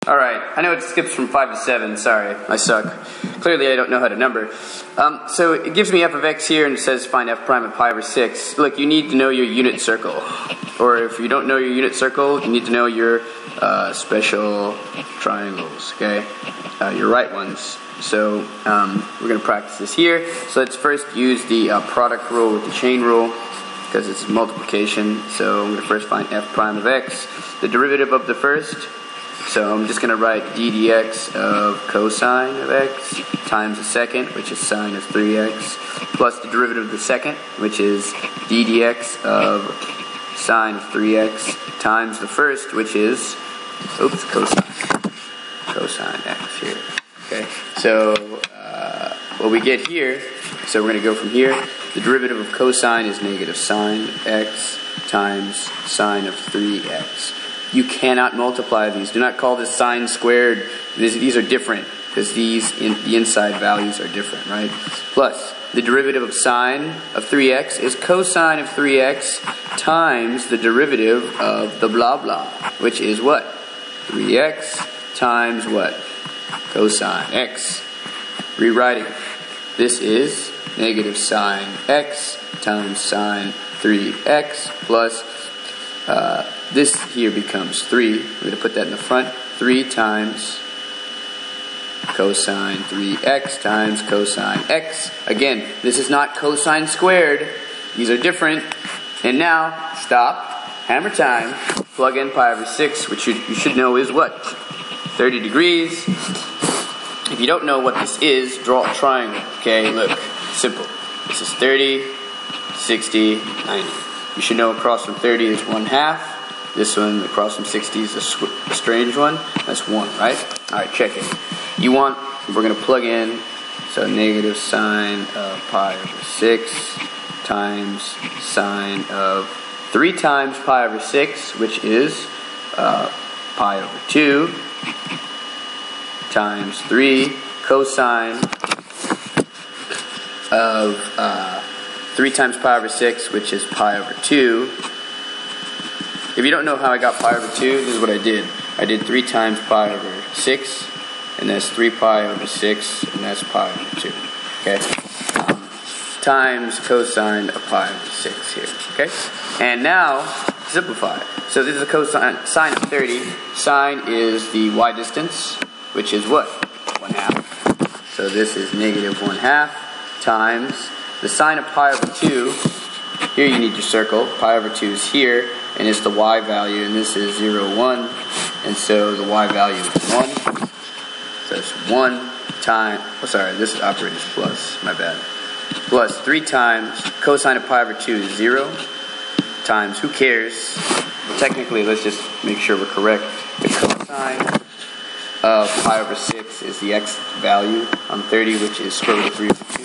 Alright, I know it skips from 5 to 7, sorry, I suck. Clearly I don't know how to number. So it gives me f of x here and it says find f prime of pi over 6. Look, you need to know your unit circle. Or if you don't know your unit circle, you need to know your special triangles, okay? Your right ones. So we're going to practice this here. So let's first use the product rule with the chain rule, because it's multiplication. So I'm going to first find f prime of x, the derivative of the first. So I'm just going to write d dx of cosine of x times the second, which is sine of 3x, plus the derivative of the second, which is d dx of sine of 3x, times the first, which is, cosine x here. Okay, so what we get here, so we're going to go from here. The derivative of cosine is negative sine x times sine of 3x. You cannot multiply these. Do not call this sine squared. These are different because the inside values are different, right? Plus, the derivative of sine of 3x is cosine of 3x times the derivative of the blah blah, which is what? 3x times what? Cosine x. Rewriting. This is negative sine x times sine 3x plus this here becomes 3. We're going to put that in the front. 3 times cosine 3x times cosine x. Again, this is not cosine squared. These are different. And now, stop. Hammer time. Plug in pi over 6, which you should know is what? 30 degrees. If you don't know what this is, draw a triangle. Okay, look. Simple. This is 30, 60, 90. You should know across from 30 is 1/2. This one across from 60 is a strange one. That's 1, right? Alright, check it. We're going to plug in, so negative sine of pi over 6 times sine of 3 times pi over 6, which is pi over 2, times 3 cosine of 3 times pi over 6, which is pi over 2. If you don't know how I got pi over 2, this is what I did. I did 3 times pi over 6, and that's 3 pi over 6, and that's pi over 2. Okay? Times cosine of pi over 6 here. Okay? And now, simplify. So this is a cosine, sine of 30. Sine is the y distance, which is what? 1/2. So this is negative 1/2 times the sine of pi over 2. Here you need your circle. Pi over 2 is here, and it's the y value, and this is 0, 1. And so the y value is 1. So it's 1 times, this is operator's plus, my bad. Plus 3 times cosine of pi over 2 is 0, times, who cares? Technically, let's just make sure we're correct. The cosine of pi over 6 is the x value on 30, which is square root of 3 over 2.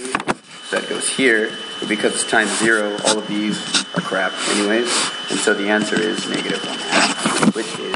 So that goes here, but because it's times 0, all of these are crap anyways, and so the answer is negative 1/2, which is